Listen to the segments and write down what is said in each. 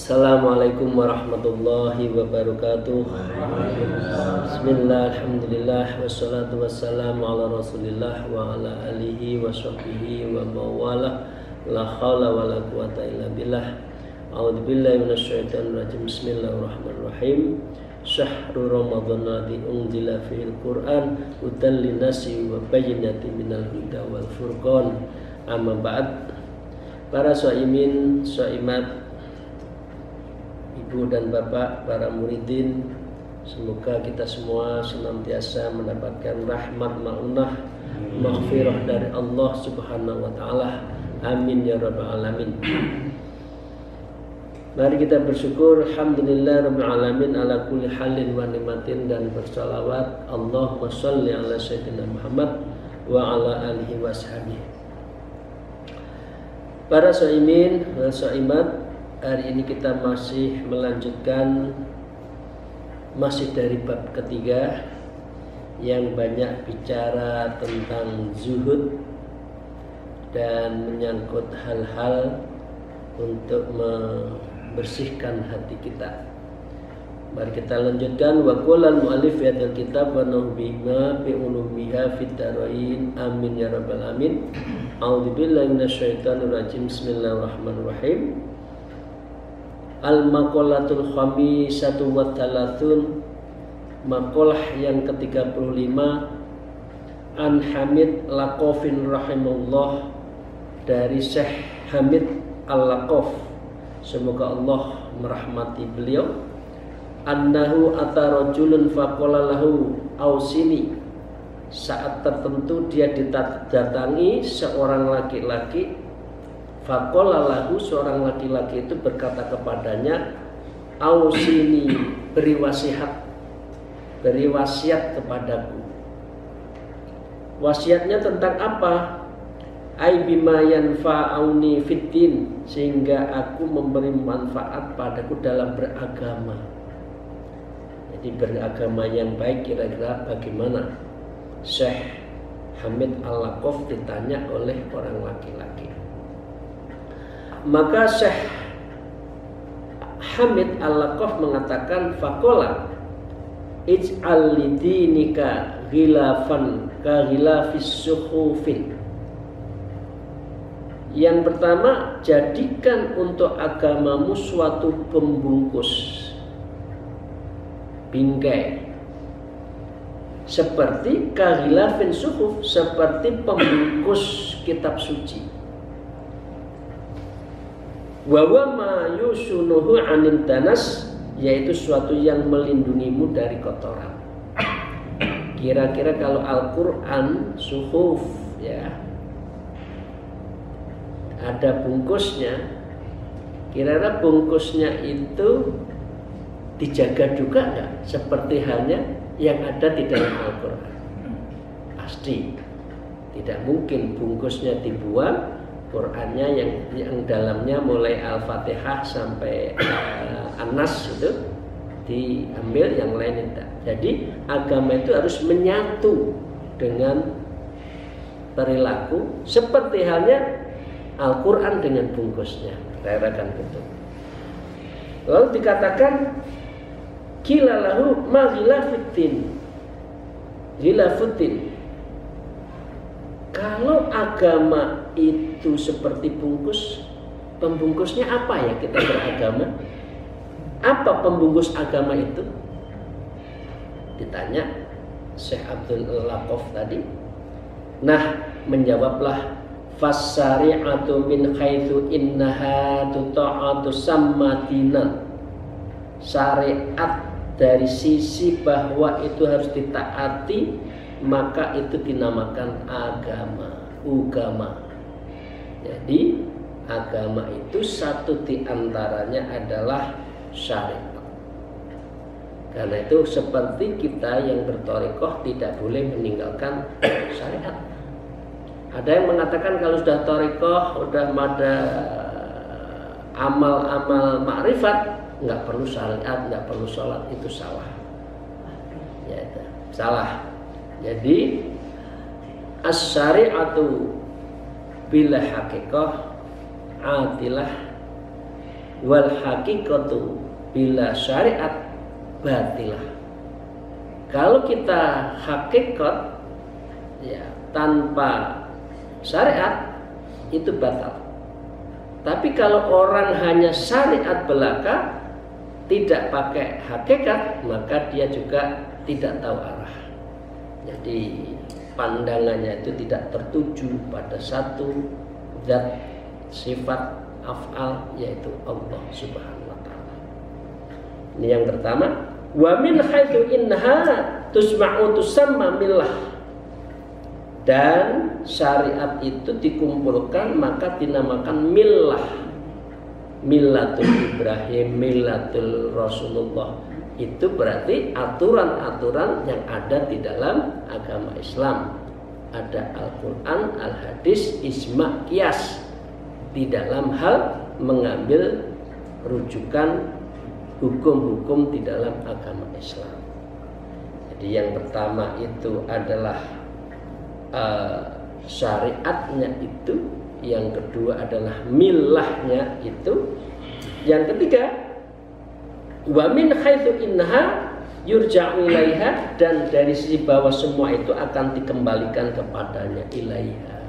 Assalamualaikum warahmatullahi wabarakatuh. Bismillah, alhamdulillah, wassalatu wassalamu ala rasulillah wa ala alihi wa sahbihi wa mawalah. La hawla wa la quwata illa billah. A'udzu billahi minasyaitonir rajim. Bismillahirrahmanirrahim. Syahrul Ramadan alladzi unzila fihil Qur'an hudan linnasi wa bayyinatin minal huda wal furqan. Amma ba'd. Para shaimin, shaimat, Ibu dan Bapak, para muridin, semoga kita semua senantiasa mendapatkan rahmat ma'unah maghfirah dari Allah Subhanahu wa taala. Amin ya rabbal alamin. Mari kita bersyukur, alhamdulillah rabbil alamin ala kulli halin wa nikmatin, dan bersalawat Allahumma shalli ala sayyidina Muhammad wa ala alihi washabihi. Para shaimin dan shaimat, hari ini kita masih melanjutkan dari bab ketiga yang banyak bicara tentang zuhud dan menyangkut hal-hal untuk membersihkan hati kita. Mari kita lanjutkan. Wa qala al-mu'allif fi hadzal kitab wa nahbima bi ulumiha fid darain. Amin ya rabbal alamin. A'udzu billahi minasyaitonir rajim. Bismillahirrahmanirrahim. Al-maqalatul khamisatu wa thalathun, maqalah yang ke-35, An Hamid Laqafin rahimahullah, dari Syekh Hamid Al-Laqaf, semoga Allah merahmati beliau. Annahu atarajulun faqala lahu ausini, saat tertentu dia didatangi seorang laki-laki. Faqala lahu, seorang laki-laki itu berkata kepadanya, ausini, beri wasiat kepadaku. Wasiatnya tentang apa? Ai bima yanfa'uni fiddin, sehingga aku memberi manfaat padaku dalam beragama. Jadi beragama yang baik kira-kira bagaimana? Syekh Hamid Al-Laqaf ditanya oleh orang laki-laki. Maka Syekh Hamid Al-Laqaf mengatakan, faqala ij'al lidinika ghilafan ka ghilafis suhufin. Yang pertama, jadikan untuk agamamu suatu pembungkus bingkai, seperti ka ghilafin suhuf, seperti pembungkus kitab suci. Wawa ma yusunuhu anin danas, yaitu suatu yang melindungimu dari kotoran. Kira-kira kalau Al-Quran suhuf, ya, ada bungkusnya, kira-kira bungkusnya itu dijaga juga nggak? Seperti halnya yang ada di dalam Al-Quran. Pasti tidak mungkin bungkusnya dibuang, Qurannya yang dalamnya mulai Al-Fatihah sampai An-Nas itu diambil, yang lain tidak. Jadi agama itu harus menyatu dengan perilaku, seperti halnya Al-Quran dengan bungkusnya. Kira-kira betul. Lalu dikatakan kilalahu ma ghilafuddin. Kalau agama itu seperti bungkus, pembungkusnya apa ya kita beragama? Apa pembungkus agama itu? Ditanya Syekh Abdul Laqaf tadi. Nah, menjawablah, fassari'atu min haitsu innaha tuta'atu sammatina. Syariat dari sisi bahwa itu harus ditaati, maka itu dinamakan agama. Jadi agama itu satu diantaranya adalah syariat. Karena itu seperti kita yang berthariqah tidak boleh meninggalkan syariat. Ada yang mengatakan kalau sudah thariqah, sudah ada amal-amal ma'rifat, nggak perlu syariat, nggak perlu sholat, itu salah. Ya, itu salah. Jadi as-syari'atu bila haqiqah atilah wal haqiqatu bila syariat batilah. Kalau kita hakikat ya tanpa syariat itu batal. Tapi kalau orang hanya syariat belaka tidak pakai hakikat, maka dia juga tidak tahu arah. Jadi pandangannya itu tidak tertuju pada satu zat, sifat, af'al, yaitu Allah Subhanahu wa ta'ala. Ini yang pertama. Wa min haitsu innaha tusma'u tusamma millah. Dan syariat itu dikumpulkan maka dinamakan millah. Millatul Ibrahim, millatul Rasulullah. Itu berarti aturan-aturan yang ada di dalam agama Islam. Ada Al-Quran, Al-Hadis, Ijma', Qiyas di dalam hal mengambil rujukan hukum-hukum di dalam agama Islam. Jadi yang pertama itu adalah syariatnya itu, yang kedua adalah millahnya itu, yang ketiga wa min haitsu innaha yurja'u ilaiha, dan dari sisi bawah semua itu akan dikembalikan kepadanya, ilaiha.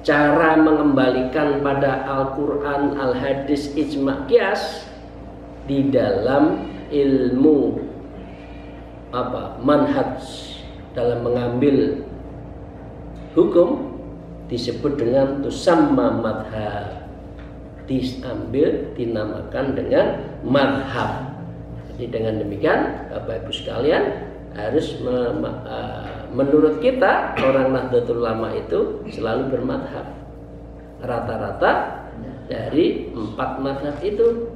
Cara mengembalikan pada Al-Quran, Al-Hadis, Ijma', Qiyas di dalam ilmu manhaj, dalam mengambil hukum disebut dengan tusamma madhab, diambil dinamakan dengan madhab. Jadi dengan demikian Bapak Ibu sekalian harus menurut kita orang Nahdlatul Ulama itu selalu bermadhab, rata-rata dari 4 madhab itu,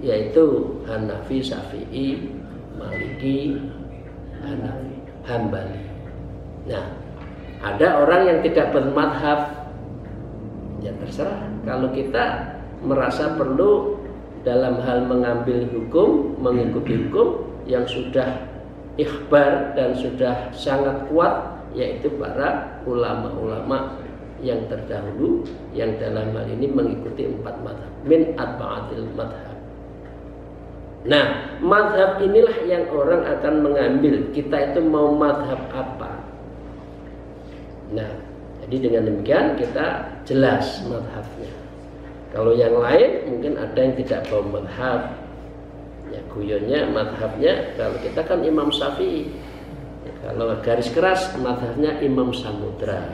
yaitu Hanafi, Syafi'i, Maliki, Hambali. Nah, ada orang yang tidak bermadhab, ya terserah. Kalau kita merasa perlu dalam hal mengambil hukum, mengikuti hukum yang sudah ikhbar dan sudah sangat kuat, yaitu para ulama-ulama yang terdahulu yang dalam hal ini mengikuti 4 madhab, min atba'atil madhab. Nah, madhab inilah yang orang akan mengambil. Kita itu mau madhab apa? Nah, jadi dengan demikian kita jelas madhabnya. Kalau yang lain mungkin ada yang tidak mau madhab, ya guyonnya madhabnya. Kalau kita kan Imam Syafi'i, ya, kalau garis keras madhabnya Imam Samudra.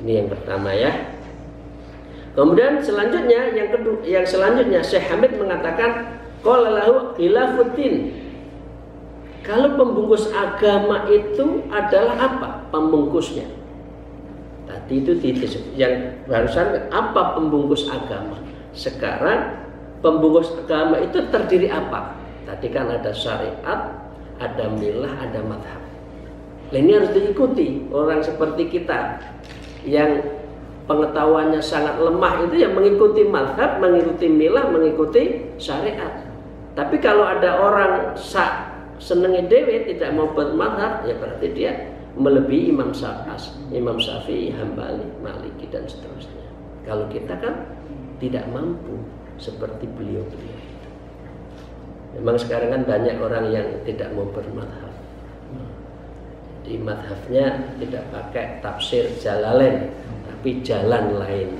Ini yang pertama ya. Kemudian selanjutnya yang selanjutnya Syekh Hamid mengatakan qala lahu khilafuddin. Kalau pembungkus agama itu adalah apa? Pembungkusnya. Tadi itu yang barusan apa pembungkus agama. Sekarang pembungkus agama itu terdiri apa? Tadi kan ada syariat, ada milah, ada madhab. Nah, ini harus diikuti orang seperti kita yang pengetahuannya sangat lemah itu, yang mengikuti madhab, mengikuti milah, mengikuti syariat. Tapi kalau ada orang senengnya dewe tidak mau bermadhab, ya berarti dia melebihi Imam Syafi'i, Hambali, Maliki dan seterusnya. Kalau kita kan tidak mampu seperti beliau-beliau itu. Memang sekarang kan banyak orang yang tidak mau bermadhab. Di madhabnya tidak pakai tafsir Jalalain, tapi jalan lain.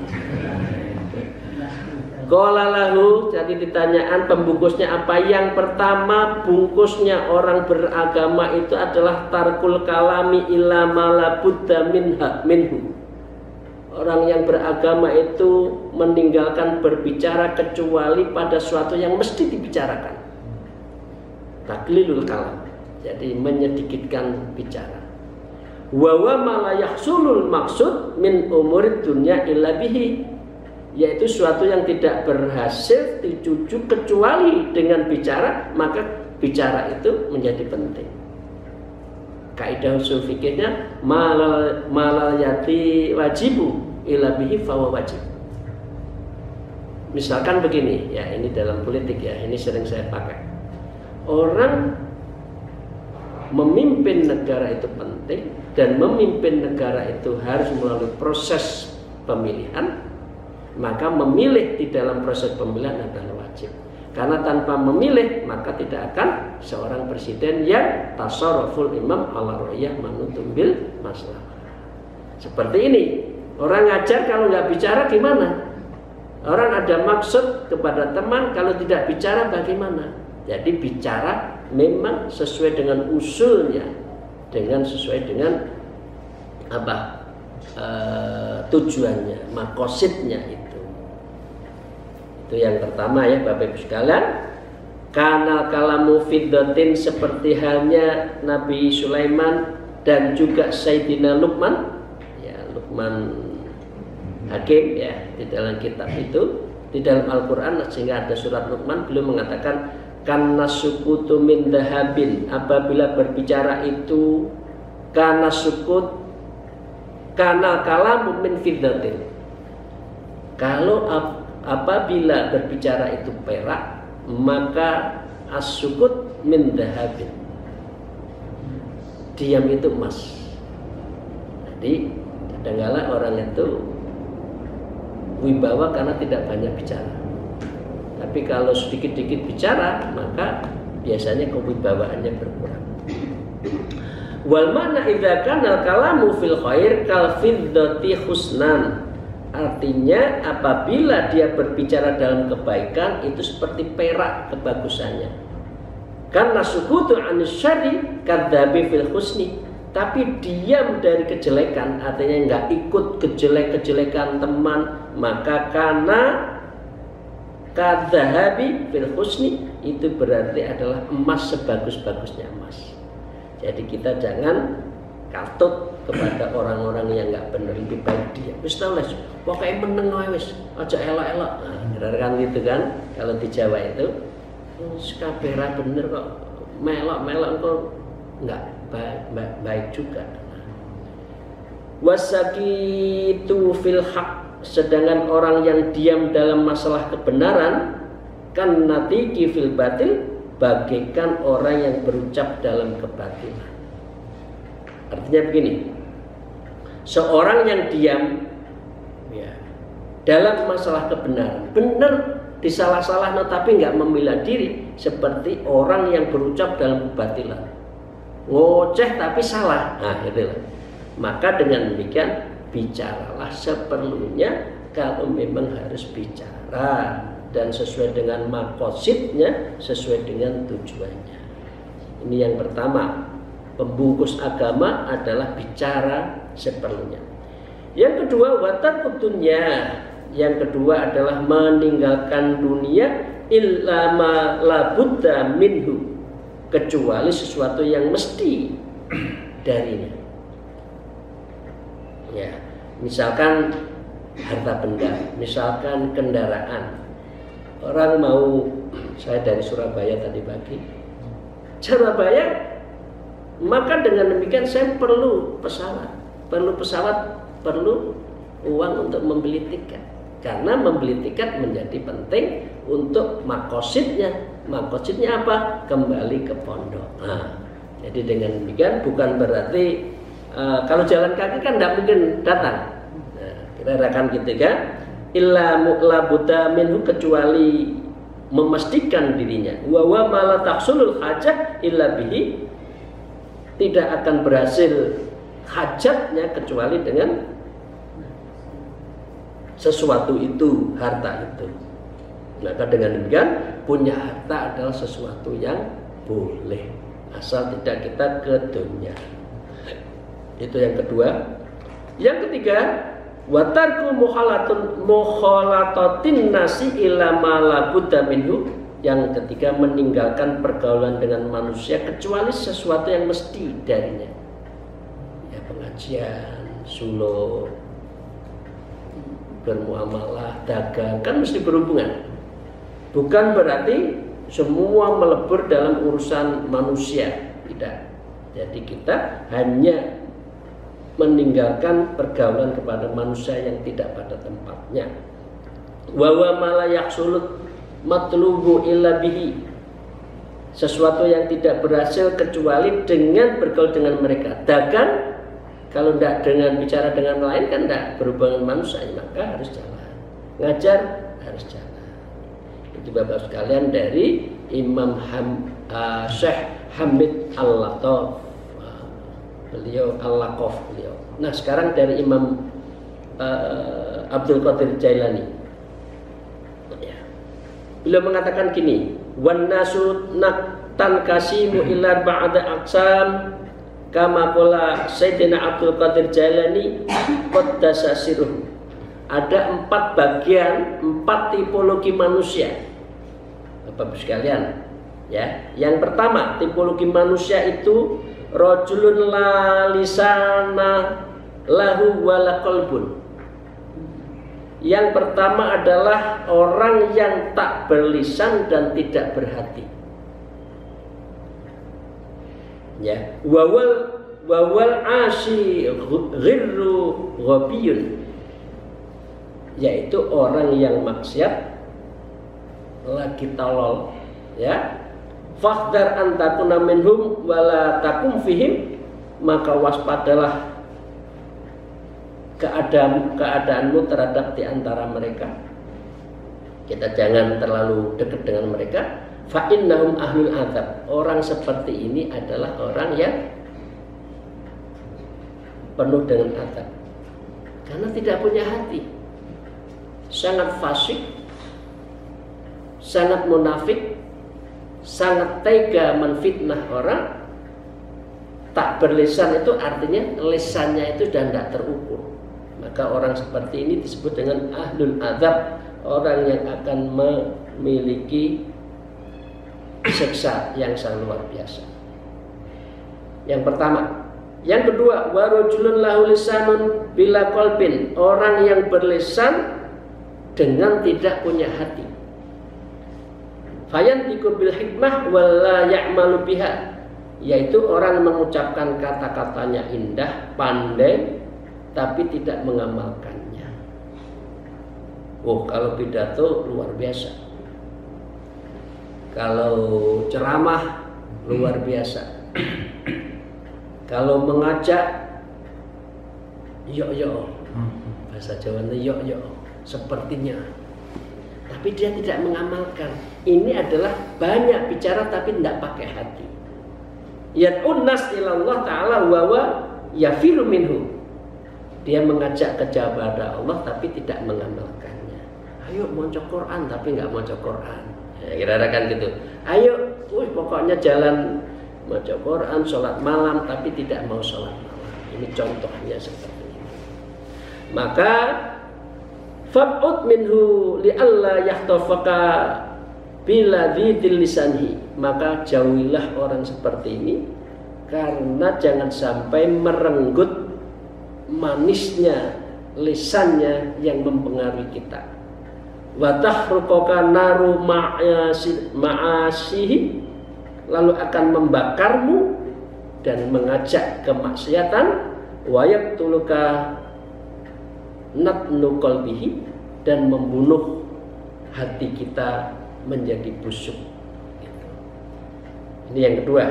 Qala lahu, jadi ditanyaan pembungkusnya apa? Yang pertama, bungkusnya orang beragama itu adalah tarkul kalami ila ma la budda minhu. Orang yang beragama itu meninggalkan berbicara kecuali pada suatu yang mesti dibicarakan. Taklilul kalam, jadi menyedikitkan bicara. Wa wa ma la yahsulul maksud min umurid dunya illa bihi. yaitu suatu yang tidak berhasil dicucuk kecuali dengan bicara, maka bicara itu menjadi penting. Kaidah usul fikihnya malal yati wajibu ila bihi fawa wajib. Misalkan begini, ya ini dalam politik ya, ini sering saya pakai. Orang memimpin negara itu penting, dan memimpin negara itu harus melalui proses pemilihan, maka memilih di dalam proses pemilihan adalah wajib. Karena tanpa memilih maka tidak akan seorang presiden yang tasarruful imam ala ra'iyah manutum bil masalah. Seperti ini, orang ngajar kalau nggak bicara gimana? Orang ada maksud kepada teman, kalau tidak bicara bagaimana? Jadi bicara memang sesuai dengan usulnya, sesuai dengan apa tujuannya, makosidnya itu. Itu yang pertama ya Bapak Ibu sekalian. Kanal kalamu fiddatin, seperti halnya Nabi Sulaiman dan juga Sayyidina Luqman, ya Luqman Hakim ya, di dalam kitab itu, di dalam Al-Quran sehingga ada surat Luqman, beliau mengatakan karena sukutu min dahabin, apabila berbicara itu karena sukut, karena kalamu min fiddatin, kalau apabila berbicara itu perak, maka as-sukut min dahabin, diam itu emas. Jadi kadang-kadang orang itu wibawa karena tidak banyak bicara. Tapi kalau sedikit-sedikit bicara, maka biasanya kewibawaannya berkurang. Wal mana idza kana kalamu fil khair kal fiddati husnan. Artinya apabila dia berbicara dalam kebaikan itu seperti perak kebagusannya. Karena sukutu anis syarri kadzabi fil husni. Tapi diam dari kejelekan, artinya nggak ikut kejelekan teman, maka karena kadzahabi fil husni, itu berarti adalah emas sebagus-bagusnya emas. Jadi kita jangan katut kepada orang-orang yang nggak benar, lebih baik dia. Wis tau lah, pokoknya meneng wis, aja elok-elok. Nah, kan gitu kan? Kalau di Jawa itu, kabeh ra bener kok, melok-melok kok nggak baik juga. Wasakitu fil haq, sedangkan orang yang diam dalam masalah kebenaran kan natiki fil batil, bagaikan orang yang berucap dalam kebatilan. Artinya begini, seorang yang diam ya, dalam masalah kebenaran, benar disalah-salah tapi nggak membela diri, seperti orang yang berucap dalam kebatilan, ngoceh tapi salah. Nah itulah. Maka dengan demikian bicaralah seperlunya kalau memang harus bicara, dan sesuai dengan makosidnya, sesuai dengan tujuannya. Ini yang pertama, pembungkus agama adalah bicara seperlunya. Yang kedua, watar kutunya. Yang kedua adalah meninggalkan dunia illa ma la budda minhu, kecuali sesuatu yang mesti darinya. Ya, misalkan harta benda, misalkan kendaraan. Orang mau, saya dari Surabaya tadi pagi, Surabaya, maka dengan demikian saya perlu pesawat, perlu uang untuk membeli tiket. Karena membeli tiket menjadi penting untuk makosidnya. Makosidnya apa? Kembali ke pondok. Nah, jadi dengan demikian bukan berarti kalau jalan kaki kan tidak mungkin datang. Nah, kita katakan ketiga, illa mu'labuta minhu, kecuali memastikan dirinya. Wa wa mala tahsulul hajah illa bihi, tidak akan berhasil hajatnya kecuali dengan sesuatu itu, harta itu. Maka dengan demikian punya harta adalah sesuatu yang boleh, asal tidak kita ke dunia. Itu yang kedua. Yang ketiga, watarku mukhalatatin nasi ila ma la budda minhu. Yang ketiga, meninggalkan pergaulan dengan manusia kecuali sesuatu yang mesti darinya. Ya, pengajian, suluk, bermuamalah, dagang, kan mesti berhubungan. Bukan berarti semua melebur dalam urusan manusia, tidak. Jadi kita hanya meninggalkan pergaulan kepada manusia yang tidak pada tempatnya. Wa wa ma la yahsulut matlubu illa bihi, sesuatu yang tidak berhasil kecuali dengan bergaul dengan mereka. Dagang kalau tidak dengan bicara dengan lain kan tidak berhubungan manusia, maka harus jalan. Ngajar harus jalan. Itu Bapak sekalian dari Imam Syekh Hamid Al-Latof, beliau Al-Laqaf beliau. Nah sekarang dari Imam Abdul Qadir Jailani, ya. Beliau mengatakan gini, wan nasu naktan kasimu illa ba'da aqsam kama qala Sayyidina Abdul Qadir Jailani qaddasa sirruh. Ada 4 bagian, 4 tipologi manusia Bapak sekalian, ya. Yang pertama tipologi manusia itu rajulun la lisana lahu wala qalbun. Yang pertama adalah orang yang tak berlisan dan tidak berhati. Ya, wawal asy ghirru ghabiyun, yaitu orang yang maksiat lagi tolol, ya. Fahdar antakuna minhum wala takum fihim, maka waspadalah keadaanmu terhadap di antara mereka. Kita jangan terlalu dekat dengan mereka. Fa innahum ahlul adzab. Orang seperti ini adalah orang yang penuh dengan azab karena tidak punya hati, sangat fasik, sangat munafik, sangat tega menfitnah orang. Tak berlisan itu artinya lisannya itu sudah tidak terukur. Maka orang seperti ini disebut dengan ahlul adzab, orang yang akan memiliki siksa yang sangat luar biasa. Yang pertama. Yang kedua, warujulun lahu lisanun bila qalbin, orang yang berlisan dengan tidak punya hati. Fayantiqu bil hikmah wala ya'malu biha, yaitu orang mengucapkan kata-katanya indah, pandai, tapi tidak mengamalkannya. Oh, kalau pidato luar biasa. Kalau ceramah luar biasa. Kalau mengajak yo, bahasa Jawanya yo, sepertinya. Tapi dia tidak mengamalkan. Ini adalah banyak bicara tapi tidak pakai hati. Yad'un nas ilallah ta'ala wa yafiru minhu. Dia mengajak ke kepada Allah tapi tidak mengamalkannya. Ayo maca Quran tapi nggak maca Quran. Ya, kira-kira kan gitu. Ayo, pokoknya jalan maca Quran, sholat malam tapi tidak mau sholat malam. Ini contohnya seperti ini. Maka fab'ud minhu li'alla yahtafaka bila dzil lisanhi, maka jauhilah orang seperti ini karena jangan sampai merenggut manisnya lisannya yang mempengaruhi kita. Wa tahruqaka naru ma'asihi, lalu akan membakarmu dan mengajak kemaksiatan. Wa yaqtuluka natnu qalbihi, dan membunuh hati kita menjadi busuk. Ini yang kedua.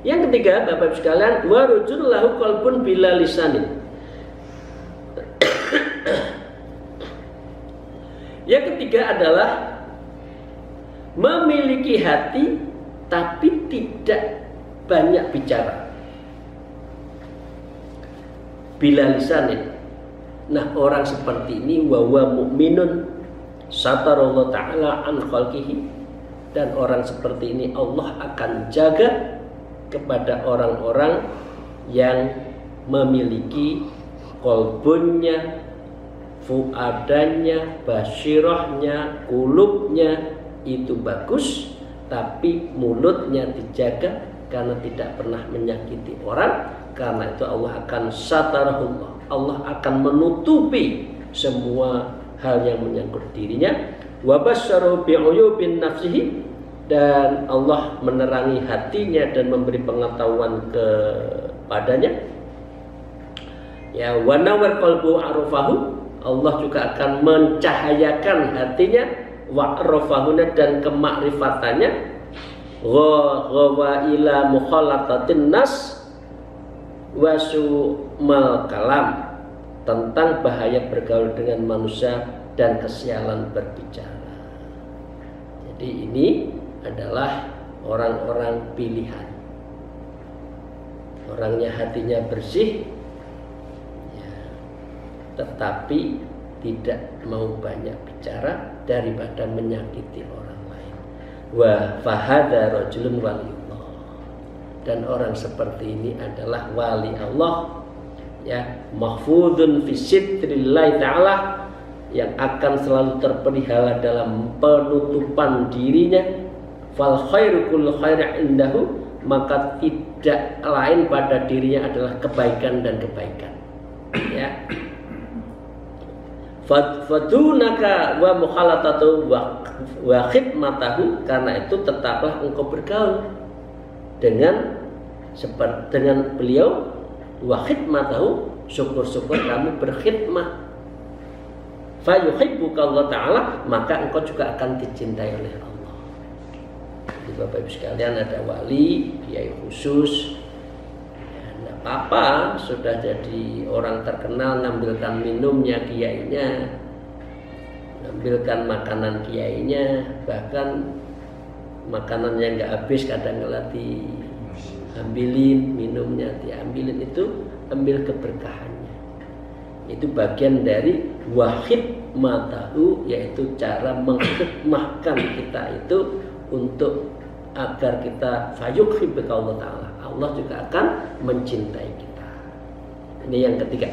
Yang ketiga, Bapak Ibu sekalian, wa rujul lahu qalbun bila lisanin. Yang ketiga adalah memiliki hati tapi tidak banyak bicara. Bila lisanin. Nah, orang seperti ini wawa mu'minun satarallahu ta'ala an khalqihi, dan orang seperti ini Allah akan jaga kepada orang-orang yang memiliki kolbunnya, fuadannya, basirahnya, kulubnya itu bagus, tapi mulutnya dijaga karena tidak pernah menyakiti orang. Karena itu Allah akan satarahullah, Allah akan menutupi semua hal yang menyangkut dirinya. Wa basyarahu bi'uyubin nafsihi, dan Allah menerangi hatinya dan memberi pengetahuan kepadanya. Ya, wa nawwar qalbu arufahu, Allah juga akan mencahayakan hatinya, wa arafahuna, dan kemakrifatannya, ghawa ila mukhalatatin nas wa su'mal kalam, tentang bahaya bergaul dengan manusia dan kesialan berbicara. Jadi ini adalah orang-orang pilihan. Orangnya hatinya bersih, ya, tetapi tidak mau banyak bicara daripada menyakiti orang lain. Wa fahadha rajulun waliyullah, dan orang seperti ini adalah wali Allah, ya, mahfudun fi sitrillahi ta'ala, yang akan selalu terpelihara dalam penutupan dirinya. Fal khairu kullu khairin indahu, maka tidak lain pada dirinya adalah kebaikan dan kebaikan, ya. Fadunaka wa mukhalatatu wa khidmatahu, karena itu tetaplah engkau bergaul dengan beliau, wa khidmatahu, syukur-syukur kamu berkhidmat. Fa yuhibbuka Allah Ta'ala, maka engkau juga akan dicintai oleh Allah. Jadi Bapak Ibu sekalian, ada wali, kiai khusus, ya, enggak apa-apa, sudah jadi orang terkenal, ngambilkan minumnya kiainya, ngambilkan makanan kiainya, bahkan makanan yang enggak habis kadang diambilin, minumnya diambilin, itu ambil keberkahannya. Itu bagian dari wahid matahu, yaitu cara menghikmahkan kita itu untuk agar kita fayuhibbuka Allah Ta'ala, Allah juga akan mencintai kita. Ini yang ketiga.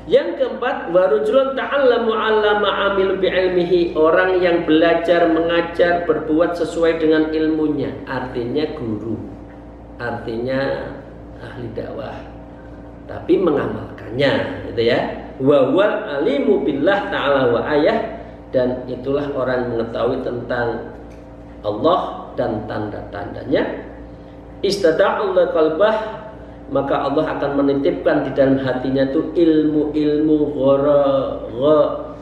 Yang keempat, warujulun ta'allamu 'allama 'amil bi'ilmihi, orang yang belajar mengajar berbuat sesuai dengan ilmunya, artinya guru, artinya ahli dakwah, tapi mengamalkannya, gitu ya. Wa wal alimu billah ta'ala wa ayah, dan itulah orang yang mengetahui tentang Allah dan tanda-tandanya. Istada'allahu qalbah, maka Allah akan menitipkan di dalam hatinya itu ilmu-ilmu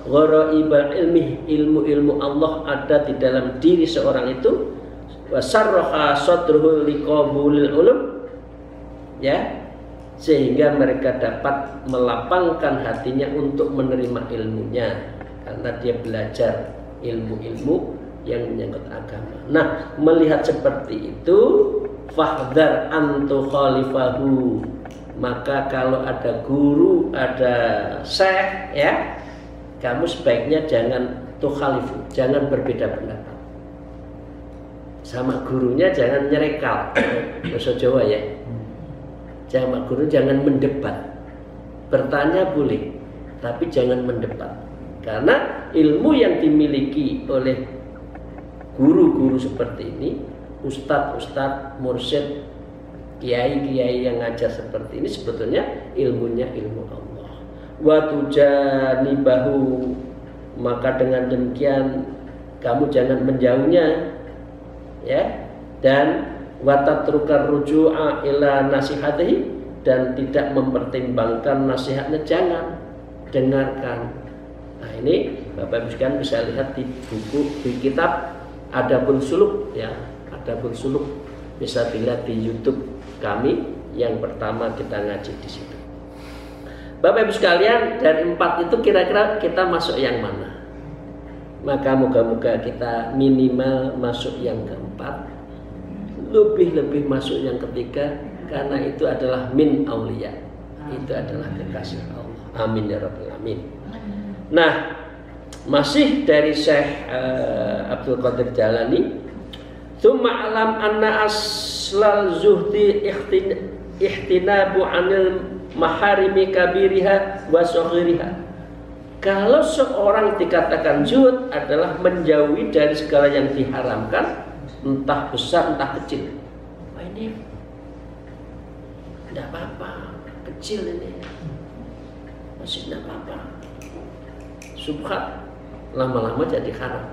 gharaibal ilmi, ilmu-ilmu Allah ada di dalam diri seorang itu. Wa sarraha sadruhu liqabulil ulum, ya, sehingga mereka dapat melapangkan hatinya untuk menerima ilmunya, karena dia belajar ilmu-ilmu yang menyangkut agama. Nah, melihat seperti itu, fahdar antu khalifahu, maka kalau ada guru, ada syekh, ya, kamu sebaiknya jangan tukhalifu, jangan berbeda pendapat sama gurunya, jangan nyerekal, bahasa Jawa ya. Sama guru jangan mendebat, bertanya boleh, tapi jangan mendebat, karena ilmu yang dimiliki oleh guru-guru seperti ini, ustadz-ustadz, mursyid, kiai-kiai yang ngajar seperti ini, sebetulnya ilmunya ilmu Allah. Wa tujanibahu, maka dengan demikian kamu jangan menjauhnya, ya, dan watatrukar ruju'a ila nasihatihi, dan tidak mempertimbangkan nasihatnya, jangan dengarkan. Nah, ini Bapak Ibu sekalian bisa lihat di buku, di kitab Adabul Suluk, ya, Adabul Suluk, bisa dilihat di YouTube kami yang pertama kita ngaji di situ. Bapak Ibu sekalian, dari 4 itu kira-kira kita masuk yang mana? Maka moga-moga kita minimal masuk yang keempat, lebih-lebih masuk yang ketiga, karena itu adalah min auliya, itu adalah kekasih Allah. Amin ya rabbal alamin. Nah, masih dari Syekh Abdul Qadir Jalani, tsumma alam anna aslal zuhdi ihtinabu anil maharimi kabiriha wa saghiriha. Kalau seorang dikatakan zuhud adalah menjauhi dari segala yang diharamkan, entah besar entah kecil. Wah, ini tidak apa-apa, kecil ini. masih tidak apa-apa. Subhat lama-lama jadi haram.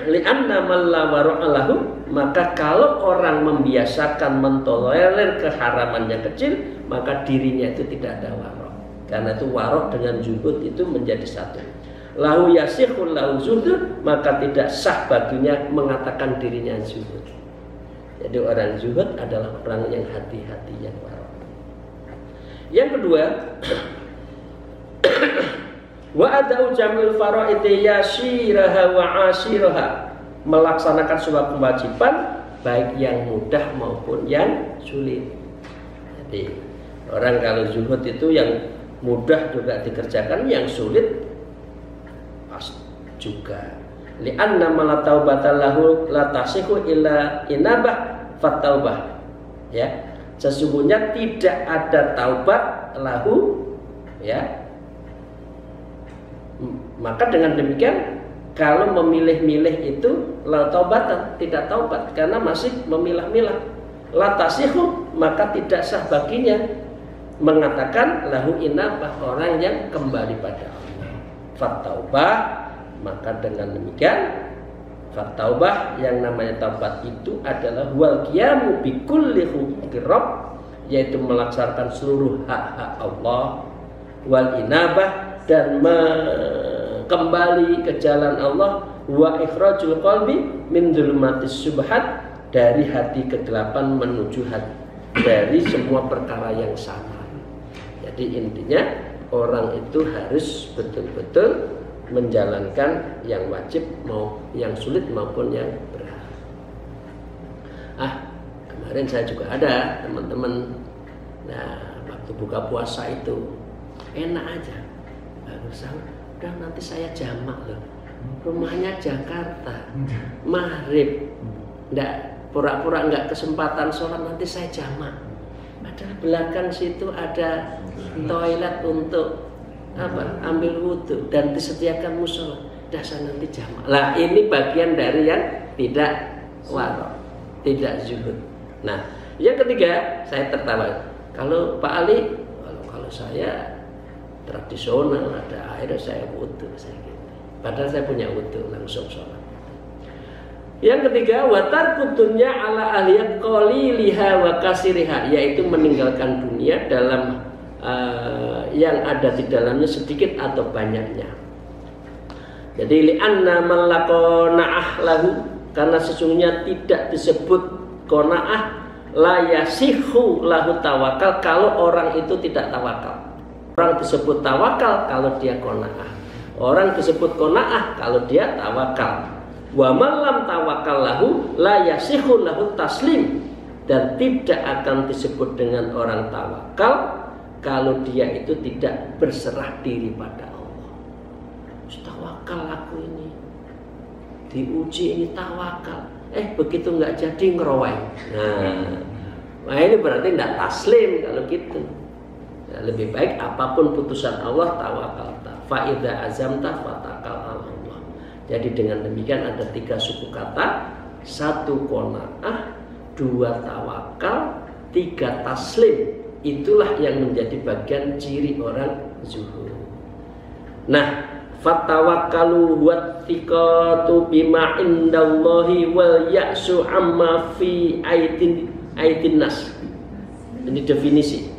Li'anna man la wara'alahu, maka kalau orang membiasakan mentolerir keharaman yang kecil, maka dirinya itu tidak ada warok. Karena itu warok dengan zuhud itu menjadi satu. Lahu yasihul lahu zuhud, maka tidak sah baginya mengatakan dirinya zuhud. Jadi orang zuhud adalah orang yang hati-hati, yang warok. Yang kedua, wa adau jamil faraidi yasiraha wa asiraha, melaksanakan sebuah kewajiban baik yang mudah maupun yang sulit. Jadi orang kalau zuhud itu yang mudah juga dikerjakan, yang sulit pas juga. Li'anna ma taubata lahu la tasihu illa inabah fataubah. Ya, sesungguhnya tidak ada taubat lahu, ya. Maka dengan demikian kalau memilih-milih itu la taubatan, tidak taubat karena masih memilah-milah. La tasihu, maka tidak sah baginya mengatakan lahu inabah, orang yang kembali pada Allah. Fataubah, maka dengan demikian fataubah, yang namanya taubat itu adalah wal qiyamu bi kulli huquqi rabb, yaitu melaksanakan seluruh hak-hak Allah, wal inabah, dan kembali ke jalan Allah, wa ikhrajul qalbi min dzulumatis subhat, dari hati kegelapan menuju hati dari semua perkara yang sama. Jadi intinya orang itu harus betul-betul menjalankan yang wajib, mau yang sulit maupun yang berat. Kemarin saya juga ada teman-teman, nah waktu buka puasa itu enak aja, baru sahur, udah nanti saya jamak loh, rumahnya Jakarta, maghrib, ndak pura-pura nggak kesempatan sholat, nanti saya jamak. Padahal belakang situ ada toilet untuk ambil wudhu dan disediakan musola, dasar nanti jamak. Lah ini bagian dari yang tidak warok, tidak zuhud. Nah, yang ketiga, saya tertawa. Kalau Pak Ali, kalau saya tradisional, ada air saya wudhu, saya gitu. Padahal saya punya wudhu, langsung sholat. Yang ketiga, watar kutunya ala aliyat qaliliha wa kasiriha, yaitu meninggalkan dunia dalam yang ada di dalamnya sedikit atau banyaknya. Jadi li'anna man la qana'ah lahu, karena sesungguhnya tidak disebut qana'ah, la yasihu lahu tawakal, kalau orang itu tidak tawakal. Orang disebut tawakal kalau dia qana'ah. Orang disebut qana'ah kalau dia tawakal. Wa man lam tawakal lahu la yasihu lahu taslim, dan tidak akan disebut dengan orang tawakal kalau dia itu tidak berserah diri pada Allah. Tawakal aku ini, diuji ini tawakal, begitu nggak jadi ngeroweng. Nah ini berarti tidak taslim kalau gitu. Nah, lebih baik apapun putusan Allah tawakal. Fa idza azamta fatakal ala Allah. Jadi dengan demikian ada 3 suku kata: 1 qanaah, 2 tawakal, 3 taslim. Itulah yang menjadi bagian ciri orang zuhud. Nah, fatawakkalu wattiqatu bima indallahi wal ya'su amma fi aidin nas. Ini definisi.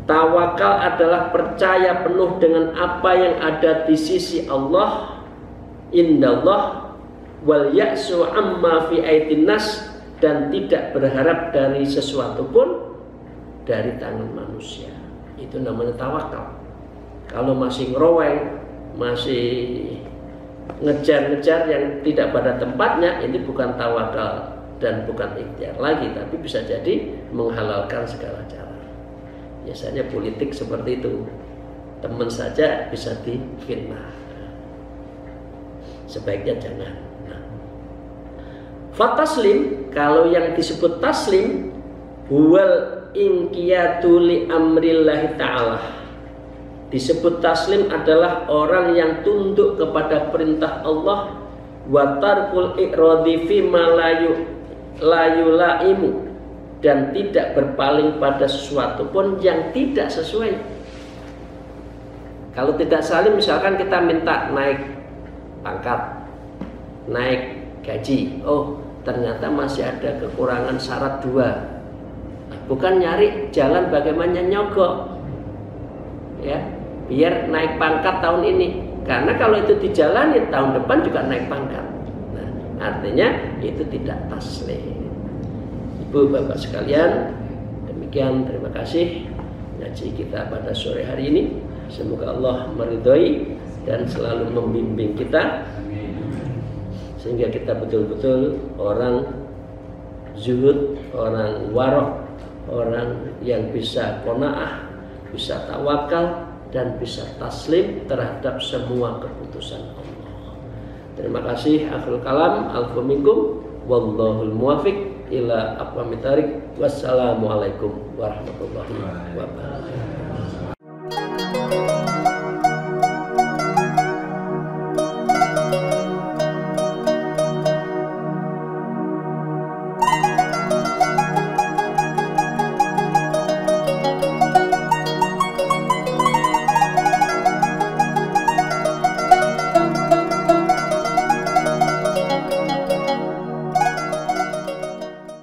Tawakal adalah percaya penuh dengan apa yang ada di sisi Allah, indallah, wal ya'su amma fi aidin nas, dan tidak berharap dari sesuatu pun dari tangan manusia. Itu namanya tawakal. Kalau masih ngeroweng, masih ngejar-ngejar yang tidak pada tempatnya, ini bukan tawakal dan bukan ikhtiar lagi, tapi bisa jadi menghalalkan segala cara. Biasanya politik seperti itu, teman saja bisa difitnah. Sebaiknya jangan. Fataslim, kalau yang disebut taslim, huwal inqiyatu li amrillahi ta'ala. Disebut taslim adalah orang yang tunduk kepada perintah Allah, wa tarkul i'radhi fi ma la yulaimu, dan tidak berpaling pada sesuatu pun yang tidak sesuai Kalau tidak salim, misalkan kita minta naik pangkat, naik gaji, oh ternyata masih ada kekurangan syarat 2. Bukan nyari jalan bagaimana nyogok, ya, biar naik pangkat tahun ini. Karena kalau itu dijalani tahun depan juga naik pangkat. Nah, artinya itu tidak taslim. Ibu bapak sekalian, demikian, terima kasih ngaji kita pada sore hari ini. Semoga Allah meridhoi dan selalu membimbing kita sehingga kita betul-betul orang zuhud, orang warok, orang yang bisa qanaah, bisa tawakal, dan bisa taslim terhadap semua keputusan Allah. Terima kasih. Akhirul kalam, alfu minkum, wallahul muwafiq ila aqwamit thariq. Wassalamualaikum warahmatullahi wabarakatuh.